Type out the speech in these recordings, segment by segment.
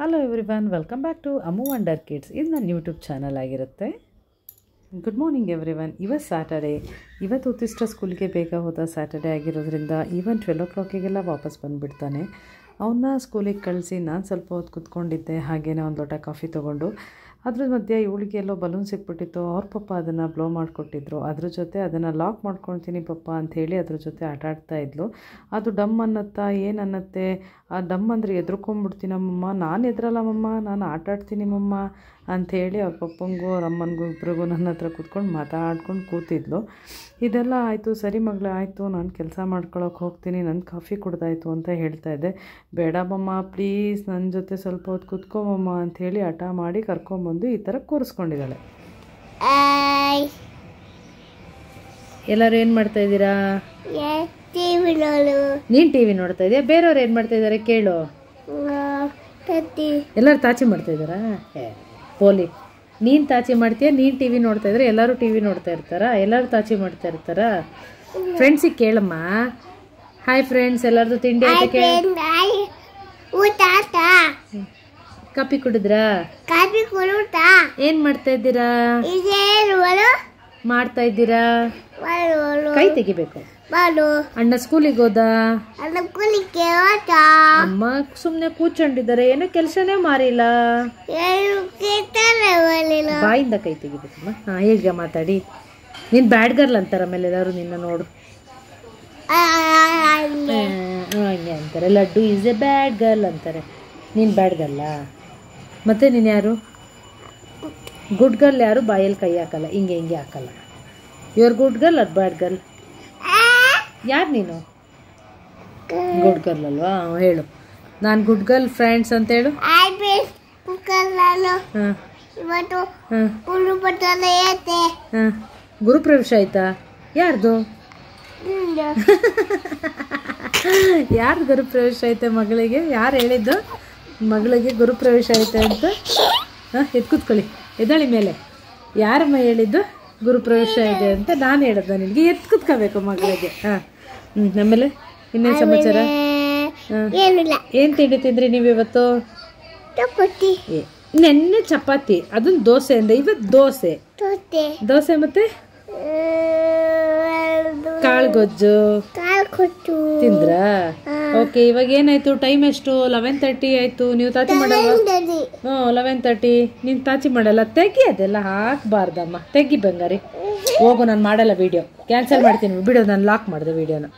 Hello everyone, welcome back to Ammu wonder kids. ಇದು ನನ್ನ YouTube channel ಆಗಿರುತ್ತೆ. Good morning everyone. ಇವತ್ತು ಸ್ಯಾಟರ್ಡೇ. ಇವತ್ತು ಉತ್ತಿಷ್ಟ ಸ್ಕೂಲ್ಗೆ ಬೇಗ ಹೋದ ಸ್ಯಾಟರ್ಡೇ ಆಗಿರೋದ್ರಿಂದ ಈವನ್ 12 o'clockಗೆಲ್ಲ ವಾಪಸ್ ಬಂದುಬಿಡ್ತಾನೆ. ಅವನ್ನ ಸ್ಕೂಲಿಗೆ ಕಳಿಸಿ ನಾನು ಸ್ವಲ್ಪ ಹೊತ್ತು ಕೂತ್ಕೊಂಡಿದ್ದೆ. ಹಾಗೆಯೇ ಒಂದು ಲೋಟ ಕಾಫಿ ತೊಗೊಂಡು ಅದ್ರ ಮಧ್ಯೆ ಇವಳಿಗೆ ಎಲ್ಲೋ ಬಲೂನ್ ಸಿಕ್ಬಿಟ್ಟಿತ್ತು. ಅವ್ರ ಪಪ್ಪ ಅದನ್ನು ಬ್ಲೋ ಮಾಡಿಕೊಟ್ಟಿದ್ರು. ಅದ್ರ ಜೊತೆ ಅದನ್ನು ಲಾಕ್ ಮಾಡ್ಕೊಳ್ತೀನಿ ಪಪ್ಪ ಅಂಥೇಳಿ ಅದ್ರ ಜೊತೆ ಆಟಾಡ್ತಾ ಇದ್ಲು. ಅದು ಡಮ್ ಅನ್ನತ್ತಾ ಏನು ಅನ್ನತ್ತೆ. ಆ ಡಮ್ ಅಂದರೆ ಎದ್ರುಕೊಂಡ್ಬಿಡ್ತೀನಮ್ಮಮ್ಮ. ನಾನು ಎದ್ರಲ್ಲಮ್ಮಮ್ಮ, ನಾನು ಆಟಾಡ್ತೀನಿ ಮಮ್ಮ ಅಂಥೇಳಿ ಅವ್ರ ಪಪ್ಪಂಗೂ ಅವ್ರ ಅಮ್ಮನಿಗೂ ಇಬ್ಬರಿಗೂ ನನ್ನ ಹತ್ರ ಕೂತ್ಕೊಂಡು ಮಾತಾಡ್ಕೊಂಡು ಕೂತಿದ್ಲು. ಇದೆಲ್ಲ ಆಯಿತು, ಸರಿ ಮಗಳೇ ಆಯಿತು, ನಾನು ಕೆಲಸ ಮಾಡ್ಕೊಳಕ್ಕೆ ಹೋಗ್ತೀನಿ, ನನ್ನ ಕಾಫಿ ಕುಡ್ದಾಯಿತು ಅಂತ ಹೇಳ್ತಾ ಇದ್ದೆ. ಬೇಡ ಮಮ್ಮ ಪ್ಲೀಸ್, ನನ್ನ ಜೊತೆ ಸ್ವಲ್ಪ ಹೊತ್ತು ಕೂತ್ಕೊಮಮ್ಮ ಅಂಥೇಳಿ ಹಠ ಮಾಡಿ ಕರ್ಕೊಂಬಂದು ಈ ಥರ ಕೂರಿಸ್ಕೊಂಡಿದ್ದಾಳೆ. ಎಲ್ಲರೂ ಏನು ಮಾಡ್ತಾ ಇದ್ದೀರಾ? ನೀನು ಟಿ ವಿ ನೋಡ್ತಾ ಇದೆಯಾ? ಬೇರೆಯವ್ರು ಏನು ಮಾಡ್ತಾ ಇದ್ದಾರೆ ಕೇಳು. ಎಲ್ಲರೂ ತಾಚಿ ಮಾಡ್ತಾ ಇದ್ದಾರಾ? ಪೋಲಿ, ನೀನು ತಾಚಿ ಮಾಡ್ತೀಯ, ನೀನು ಟಿ ವಿ ನೋಡ್ತಾ ಇದ್ರೆ ಎಲ್ಲರೂ ಟಿ ವಿ ನೋಡ್ತಾ ಇರ್ತಾರಾ? ಎಲ್ಲರೂ ತಾಚಿ ಮಾಡ್ತಾ ಇರ್ತಾರಾ? ಫ್ರೆಂಡ್ಸಿಗೆ ಕೇಳಮ್ಮ. ಹಾಯ್ ಫ್ರೆಂಡ್ಸ್, ಎಲ್ಲರದು ತಿಂಡಿ ಆಯ್ತಾ? ಕಾಫಿ ಕುಡಿದ್ರಾ? ಏನು ಮಾಡ್ತಾ ಇದ್ದೀರಾ? ಮಾಡ್ತಾ ಇದ್ದೀರಾ? ಕೈ ತೆಗಿಬೇಕು. ಅಣ್ಣ ಸ್ಕೂಲಿಗೆ ಹೋದ? ಅಮ್ಮ ಸುಮ್ಮನೆ ಕೂತ್ಕೊಂಡಿದ್ದಾರೆ, ಏನೋ ಕೆಲಸನೇ ಮಾರಿಲ್ಲ. ಬಾಯಿಂದ ಕೈ ತೆಗಿಬೇಕಮ್ಮ. ಹಾಂ, ಈಗ ಮಾತಾಡಿ. ನೀನು ಬ್ಯಾಡ್ ಗರ್ಲ್ ಅಂತಾರೆ ಆಮೇಲೆ ಎಲ್ಲರೂ ನಿನ್ನ ನೋಡು. ಹಂಗೆ ಅಂತಾರೆ, laddu is a bad girl ಅಂತಾರೆ. ನೀನು ಬ್ಯಾಡ್ ಗರ್ಲ? ಮತ್ತೆ ನೀನು ಯಾರು? ಗುಡ್ ಗರ್ಲ್ ಯಾರು? ಬಾಯಲ್ಲಿ ಕೈ ಹಾಕಲ್ಲ, ಹಿಂಗೆ ಹಿಂಗೆ ಹಾಕಲ್ಲ. ಯುವರ್ ಗುಡ್ ಗರ್ಲ್ ಅದು ಬ್ಯಾಡ್ ಗರ್ಲ್? ಯಾರು ನೀನು? ಗುಡ್ ಗರ್ಲ್ ಅಲ್ವಾ? ಹೇಳು, ನಾನು ಗುಡ್ ಗರ್ಲ್ ಫ್ರೆಂಡ್ಸ್ ಅಂತ ಹೇಳು. ಗುರುಪ್ರವೇಶ ಆಯ್ತಾ? ಯಾರ್ದು? ಯಾರ್ದು ಗುರುಪ್ರವೇಶ ಐತೆ ಮಗಳಿಗೆ? ಯಾರು ಹೇಳಿದ್ದು ಮಗಳಿಗೆ ಗುರುಪ್ರವೇಶ ಐತೆ ಅಂತ? ಎದ್ದು ಕೂತ್ಕೊಳ್ಳಿ, ಎದ್ದಾಳಿ ಮೇಲೆ. ಯಾರಮ್ಮ ಹೇಳಿದ್ದು ಗುರುಪ್ರವೇಶ ಇದೆ ಅಂತ? ನಾನು ಹೇಳಿದ್ದ ನಿನಗೆ? ಎದ್ದು ಕೂತ್ಕೋಬೇಕು ಮಗಳಿಗೆ. ಆಮೇಲೆ ಇನ್ನೇನು ಸಮಾಚಾರ? ಏನು ತಿಂಡಿ ತಿಂದ್ರಿ ನೀವು ಇವತ್ತು? ನೆನ್ನೆ ಚಪಾತಿ, ಅದನ್ನು ದೋಸೆ ಅಂದೆ, ಇವತ್ತು ದೋಸೆ. ದೋಸೆ ಮತ್ತೆ ಕಾಳುಗೊಜ್ಜು ತಿಂದ್ರಾ? ಓಕೆ, ಇವಾಗ ಏನಾಯ್ತು? ಟೈಮ್ ಎಷ್ಟು? 11:30 ಆಯ್ತು. ನೀವು ತಾಚಿ ಮಾಡಲ್ಲ? 11:30. ನೀನು ತಾಚಿ ಮಾಡಲ್ಲ? ತೆಗಿ, ಅದೆಲ್ಲ ಹಾಕಬಾರ್ದಮ್ಮ. ತೆಗಿ ಬಂಗಾರಿ. ಹೋಗು, ನಾನು ಮಾಡಲ್ಲ ವಿಡಿಯೋ, ಕ್ಯಾನ್ಸಲ್ ಮಾಡ್ತೀನಿ. ಬಿಡು, ನಾನು ಲಾಕ್ ಮಾಡಿದೆ ವಿಡಿಯೋನ.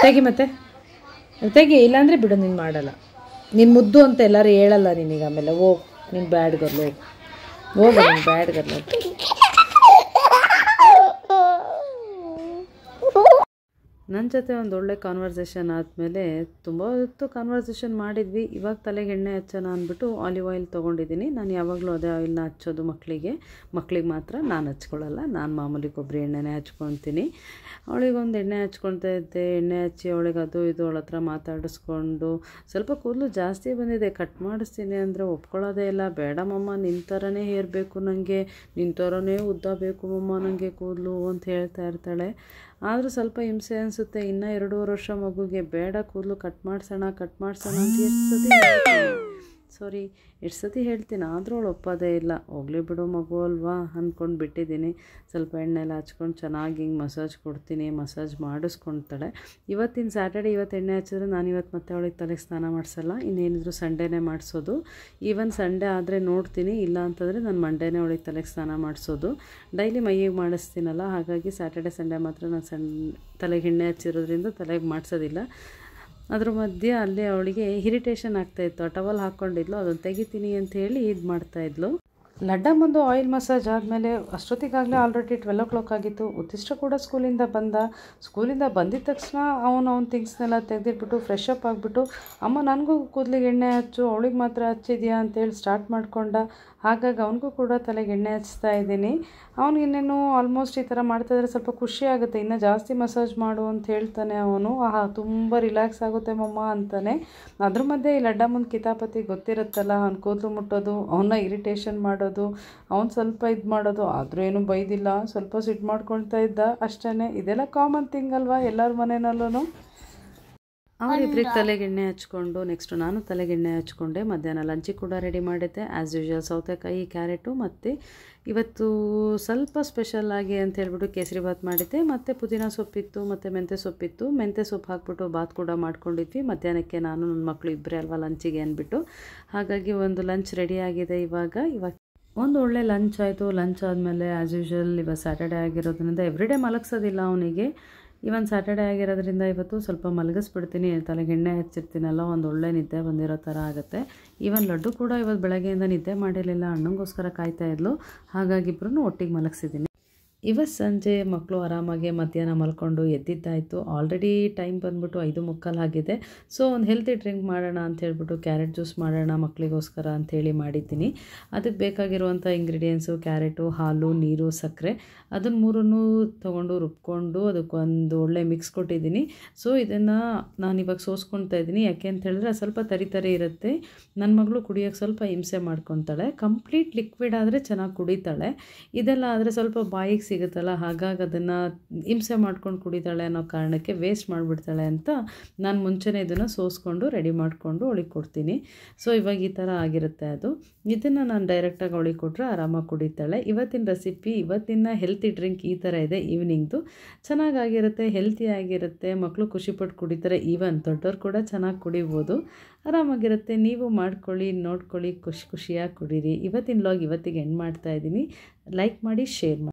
ತೆಗಿ ಮತ್ತೆ, ತೆಗಿ, ಇಲ್ಲಾಂದರೆ ಬಿಡು, ನೀನು ಮಾಡಲ್ಲ. ನೀನು ಮುದ್ದು ಅಂತ ಎಲ್ಲರೂ ಹೇಳಲ್ಲ ನಿನಗೆ. ಆಮೇಲೆ ಹೋಗು, ನೀನು ಬ್ಯಾಡ್ ಗರ್ಲ್. ಹೋಗು, ನೀನು ಬ್ಯಾಡ್ ಗರ್ಲ್. ನನ್ನ ಜೊತೆ ಒಂದು ಒಳ್ಳೆ ಕಾನ್ವರ್ಸೇಷನ್ ಆದಮೇಲೆ ತುಂಬ ಹೊತ್ತು ಕಾನ್ವರ್ಸೇಷನ್ ಮಾಡಿದ್ವಿ. ಇವಾಗ ತಲೆಗೆ ಎಣ್ಣೆ ಹಚ್ಚೋಣ ಅಂದ್ಬಿಟ್ಟು ಆಲಿವ್ ಆಯಿಲ್ ತೊಗೊಂಡಿದ್ದೀನಿ. ನಾನು ಯಾವಾಗಲೂ ಅದೇ ಆಯಿಲ್ನ ಹಚ್ಚೋದು ಮಕ್ಕಳಿಗೆ ಮಾತ್ರ. ನಾನು ಹಚ್ಕೊಳ್ಳಲ್ಲ, ನಾನು ಮಾಮೂಲಿ ಕೊಬ್ಬರಿ ಎಣ್ಣೆನೇ ಹಚ್ಕೊತೀನಿ. ಅವಳಿಗೊಂದು ಎಣ್ಣೆ ಹಚ್ಕೊಳ್ತಾ ಇದ್ದೆ. ಎಣ್ಣೆ ಹಚ್ಚಿ ಅವಳಿಗೆ ಅದು ಇದು ಅವಳ ಹತ್ರ ಮಾತಾಡಿಸ್ಕೊಂಡು, ಸ್ವಲ್ಪ ಕೂದಲು ಜಾಸ್ತಿ ಬಂದಿದೆ, ಕಟ್ ಮಾಡಿಸ್ತೀನಿ ಅಂದರೆ ಒಪ್ಕೊಳ್ಳೋದೇ ಇಲ್ಲ. ಬೇಡ ಮಮ್ಮ, ನಿನ್ನ ಥರನೇ ಹೇರಬೇಕು ನನಗೆ, ನಿನ್ನ ಥರನೇ ಉದ್ದ ಬೇಕು ಮಮ್ಮ ನನಗೆ ಕೂದಲು ಅಂತ ಹೇಳ್ತಾ ಇರ್ತಾಳೆ. ಆದರೂ ಸ್ವಲ್ಪ ಹಿಂಸೆ ಅನಿಸುತ್ತೆ. ಇನ್ನೂ 2.5 ವರ್ಷ ಮಗುಗೆ. ಬೇಡ, ಕೂದಲು ಕಟ್ ಮಾಡಿಸೋಣ ಅಂತ ಎಷ್ಟು ಸತಿ ಹೇಳ್ತೀನಿ, ಆದರೂ ಅವಳು ಒಪ್ಪೋದೇ ಇಲ್ಲ. ಹೋಗಲಿ ಬಿಡು ಮಗು ಅಲ್ವಾ ಅಂದ್ಕೊಂಡು ಬಿಟ್ಟಿದ್ದೀನಿ. ಸ್ವಲ್ಪ ಎಣ್ಣೆಲ್ಲ ಹಚ್ಕೊಂಡು ಚೆನ್ನಾಗಿ ಹಿಂಗೆ ಮಸಾಜ್ ಕೊಡ್ತೀನಿ. ಮಸಾಜ್ ಮಾಡಿಸ್ಕೊಳ್ತಾಳೆ. ಇವತ್ತಿನ ಸ್ಯಾಟರ್ಡೇ, ಇವತ್ತು ಎಣ್ಣೆ ಹಚ್ಚಿದ್ರೆ ನಾನು ಇವತ್ತು ಮತ್ತೆ ಅವಳಿಗೆ ತಲೆಗೆ ಸ್ನಾನ ಮಾಡಿಸಲ್ಲ. ಇನ್ನೇನಿದ್ರು ಸಂಡೇನೇ ಮಾಡಿಸೋದು. ಈವನ್ ಸಂಡೇ ಆದರೆ ನೋಡ್ತೀನಿ, ಇಲ್ಲ ಅಂತಂದರೆ ನಾನು ಮಂಡೇನೇ ಅವಳಿಗೆ ತಲೆಗೆ ಸ್ನಾನ ಮಾಡಿಸೋದು. ಡೈಲಿ ಮೈಯಿಗೆ ಮಾಡಿಸ್ತೀನಲ್ಲ, ಹಾಗಾಗಿ ಸ್ಯಾಟರ್ಡೇ ಸಂಡೇ ಮಾತ್ರ ನಾನು ತಲೆಗೆ ಎಣ್ಣೆ ಹಚ್ಚಿರೋದ್ರಿಂದ ತಲೆಗೆ ಮಾಡಿಸೋದಿಲ್ಲ. ಅದ್ರ ಮಧ್ಯೆ ಅಲ್ಲೇ ಅವಳಿಗೆ ಇರಿಟೇಷನ್ ಆಗ್ತಾಯಿತ್ತು. ಟವಲ್ ಹಾಕ್ಕೊಂಡಿದ್ಲು, ಅದನ್ನು ತೆಗಿತೀನಿ ಅಂತ ಹೇಳಿ ಇದು ಮಾಡ್ತಾಯಿದ್ಲು. ಲಡ್ಡ ಮುಂದೆ ಆಯಿಲ್ ಮಸಾಜ್ ಆದಮೇಲೆ ಅಷ್ಟೊತ್ತಿಗಾಗಲೇ ಆಲ್ರೆಡಿ 12 o'clock ಆಗಿತ್ತು. ಉತ್ತಿಷ್ಟ ಕೂಡ ಸ್ಕೂಲಿಂದ ಬಂದಿದ್ದ ತಕ್ಷಣ ಅವನ ಥಿಂಗ್ಸ್ನೆಲ್ಲ ತೆಗೆದಿಟ್ಬಿಟ್ಟು ಫ್ರೆಶ್ ಅಪ್ ಆಗಿಬಿಟ್ಟು, ಅಮ್ಮ ನನಗೂ ಕೂದಲಿಗೆ ಎಣ್ಣೆ ಹಚ್ಚು, ಅವಳಿಗೆ ಮಾತ್ರ ಹಚ್ಚಿದ್ಯಾ ಅಂತೇಳಿ ಸ್ಟಾರ್ಟ್ ಮಾಡಿಕೊಂಡ. ಹಾಗಾಗಿ ಅವನಿಗೂ ಕೂಡ ತಲೆಗೆ ಎಣ್ಣೆ ಹಚ್ತಾ ಇದ್ದೀನಿ. ಅವನಿಗಿನ್ನೇನು ಆಲ್ಮೋಸ್ಟ್ ಈ ಥರ ಮಾಡ್ತಾಯಿದ್ರೆ ಸ್ವಲ್ಪ ಖುಷಿ ಆಗುತ್ತೆ. ಇನ್ನೂ ಜಾಸ್ತಿ ಮಸಾಜ್ ಮಾಡು ಅಂತ ಹೇಳ್ತಾನೆ ಅವನು. ತುಂಬ ರಿಲ್ಯಾಕ್ಸ್ ಆಗುತ್ತೆ ಮಮ್ಮ ಅಂತಾನೆ. ಅದ್ರ ಮಧ್ಯೆ ಈ ಲಡ್ಡ ಮುಂದೆ ಕಿತಾಪತಿ ಗೊತ್ತಿರುತ್ತಲ್ಲ, ಅವ್ನು ಕೂದಲು ಮುಟ್ಟೋದು, ಅವನ್ನ ಇರಿಟೇಷನ್ ಮಾಡೋದು, ಅವ್ನು ಸ್ವಲ್ಪ ಇದು ಮಾಡೋದು. ಆದರೂ ಏನು ಬೈದಿಲ್ಲ, ಸ್ವಲ್ಪ ಸಿಟ್ಟು ಮಾಡ್ಕೊಳ್ತಾ ಇದ್ದ ಅಷ್ಟೇ. ಇದೆಲ್ಲ ಕಾಮನ್ ಥಿಂಗ್ ಅಲ್ವಾ ಎಲ್ಲರ ಮನೆಯಲ್ಲೂ. ಅವರಿಬ್ಬರಿಗೆ ತಲೆಗೆ ಎಣ್ಣೆ ಹಚ್ಕೊಂಡು ನೆಕ್ಸ್ಟು ನಾನು ತಲೆಗೆ ಎಣ್ಣೆ ಹಚ್ಕೊಂಡೆ. ಮಧ್ಯಾಹ್ನ ಲಂಚಿಗೆ ಕೂಡ ರೆಡಿ ಮಾಡಿದ್ದೆ. ಆ್ಯಸ್ ಯೂಶ್ವಲ್ ಸೌತೆಕಾಯಿ, ಕ್ಯಾರೆಟು ಮತ್ತು ಇವತ್ತು ಸ್ವಲ್ಪ ಸ್ಪೆಷಲ್ಲಾಗಿ ಅಂತ ಹೇಳ್ಬಿಟ್ಟು ಕೇಸರಿ ಬಾತ್ ಮಾಡಿದ್ದೆ. ಮತ್ತು ಪುದೀನ ಸೊಪ್ಪಿತ್ತು ಮತ್ತು ಮೆಂತ್ಯ ಸೊಪ್ಪಿತ್ತು. ಮೆಂತ್ಯ ಸೊಪ್ಪು ಹಾಕ್ಬಿಟ್ಟು ಬಾತ್ ಕೂಡ ಮಾಡ್ಕೊಂಡಿದ್ವಿ. ಮಧ್ಯಾಹ್ನಕ್ಕೆ ನಾನು ನನ್ನ ಮಕ್ಕಳು ಇಬ್ಬರೇ ಅಲ್ವಾ ಲಂಚಿಗೆ ಅಂದ್ಬಿಟ್ಟು. ಹಾಗಾಗಿ ಒಂದು ಲಂಚ್ ರೆಡಿಯಾಗಿದೆ. ಇವಾಗ ಒಂದು ಒಳ್ಳೆ ಲಂಚ್ ಆಯಿತು. ಲಂಚ್ ಆದಮೇಲೆ ಆ್ಯಸ್ ಯೂಶ್ವಲ್ ಇವಾಗ ಸ್ಯಾಟರ್ಡೇ ಆಗಿರೋದ್ರಿಂದ ಎವ್ರಿಡೇ ಮಲಗಿಸೋದಿಲ್ಲ ಅವನಿಗೆ. ಇವನ್ ಸ್ಯಾಟರ್ಡೇ ಆಗಿರೋದ್ರಿಂದ ಇವತ್ತು ಸ್ವಲ್ಪ ಮಲಗಿಸ್ಬಿಡ್ತೀನಿ. ತಲೆಗೆ ಎಣ್ಣೆ ಹಚ್ಚಿರ್ತೀನಲ್ಲ, ಒಂದು ಒಳ್ಳೆ ನಿದ್ದೆ ಬಂದಿರೋ ಥರ ಆಗುತ್ತೆ. ಈವನ್ ಲಡ್ಡು ಕೂಡ ಇವತ್ತು ಬೆಳಗ್ಗೆಯಿಂದ ನಿದ್ದೆ ಮಾಡಿರಲಿಲ್ಲ, ಅಣ್ಣಂಗೋಸ್ಕರ ಕಾಯ್ತಾ ಇದ್ಲು. ಹಾಗಾಗಿ ಇಬ್ಬರೂ ಒಟ್ಟಿಗೆ ಮಲಗಿಸಿದ್ದೀನಿ. ಇವತ್ತು ಸಂಜೆ ಮಕ್ಕಳು ಆರಾಮಾಗಿ ಮಧ್ಯಾಹ್ನ ಮಲ್ಕೊಂಡು ಎದ್ದಿದ್ದಾಯಿತು. ಆಲ್ರೆಡಿ ಟೈಮ್ ಬಂದ್ಬಿಟ್ಟು 5:45 ಆಗಿದೆ. ಸೊ ಒಂದು ಹೆಲ್ತಿ ಡ್ರಿಂಕ್ ಮಾಡೋಣ ಅಂತ ಹೇಳ್ಬಿಟ್ಟು ಕ್ಯಾರೆಟ್ ಜ್ಯೂಸ್ ಮಾಡೋಣ ಮಕ್ಕಳಿಗೋಸ್ಕರ ಅಂಥೇಳಿ ಮಾಡಿದ್ದೀನಿ. ಅದಕ್ಕೆ ಬೇಕಾಗಿರುವಂಥ ಇಂಗ್ರೀಡಿಯೆಂಟ್ಸು ಕ್ಯಾರೆಟು, ಹಾಲು, ನೀರು, ಸಕ್ಕರೆ, ಅದನ್ನು ಮೂರನ್ನು ತೊಗೊಂಡು ರುಬ್ಕೊಂಡು ಅದಕ್ಕೊಂದು ಒಳ್ಳೆ ಮಿಕ್ಸ್ ಕೊಟ್ಟಿದ್ದೀನಿ. ಸೊ ಇದನ್ನು ನಾನು ಇವಾಗ ಸೋಸ್ಕೊಳ್ತಾ ಇದ್ದೀನಿ. ಯಾಕೆ ಅಂತ ಹೇಳಿದ್ರೆ ಸ್ವಲ್ಪ ತರಿ ಇರುತ್ತೆ. ನನ್ನ ಮಗಳು ಕುಡಿಯೋಕ್ಕೆ ಸ್ವಲ್ಪ ಹಿಂಸೆ ಮಾಡ್ಕೊತಾಳೆ. ಕಂಪ್ಲೀಟ್ ಲಿಕ್ವಿಡ್ ಆದರೆ ಚೆನ್ನಾಗಿ ಕುಡಿತಾಳೆ. ಇದೆಲ್ಲ ಆದರೆ ಸ್ವಲ್ಪ ಬಾಯಿಗೆ ಸಿಗುತ್ತಲ್ಲ, ಹಾಗಾಗಿ ಅದನ್ನು ಹಿಂಸೆ ಮಾಡ್ಕೊಂಡು ಕುಡಿತಾಳೆ ಅನ್ನೋ ಕಾರಣಕ್ಕೆ ವೇಸ್ಟ್ ಮಾಡಿಬಿಡ್ತಾಳೆ ಅಂತ ನಾನು ಮುಂಚೆನೇ ಇದನ್ನು ಸೋಸ್ಕೊಂಡು ರೆಡಿ ಮಾಡಿಕೊಂಡು ಅವಳಿಗೆ ಕೊಡ್ತೀನಿ. ಸೊ ಇವಾಗ ಈ ಥರ ಆಗಿರುತ್ತೆ ಅದು. ಇದನ್ನು ನಾನು ಡೈರೆಕ್ಟಾಗಿ ಅವಳಿಗೆ ಕೊಟ್ಟರೆ ಆರಾಮಾಗಿ ಕುಡಿತಾಳೆ. ಇವತ್ತಿನ ರೆಸಿಪಿ, ಇವತ್ತಿನ ಹೆಲ್ತಿ ಡ್ರಿಂಕ್ ಈ ಥರ ಇದೆ. ಈವ್ನಿಂಗ್ದು ಚೆನ್ನಾಗಾಗಿರುತ್ತೆ, ಹೆಲ್ತಿ ಆಗಿರುತ್ತೆ, ಮಕ್ಕಳು ಖುಷಿಪಟ್ಟು ಕುಡಿತಾರೆ. ಈವನ್ ದೊಡ್ಡವ್ರು ಕೂಡ ಚೆನ್ನಾಗಿ ಕುಡಿಬೋದು, ಆರಾಮಾಗಿರುತ್ತೆ. ನೀವು ಮಾಡ್ಕೊಳ್ಳಿ, ನೋಡ್ಕೊಳ್ಳಿ, ಖುಷಿಯಾಗಿ ಕುಡೀರಿ. ಇವತ್ತಿನ ವ್ಲಾಗ್ ಇವತ್ತಿಗೆ ಎಂಡ್ ಮಾಡ್ತಾಯಿದ್ದೀನಿ. ಲೈಕ್ ಮಾಡಿ, ಶೇರ್ ಮಾಡಿ.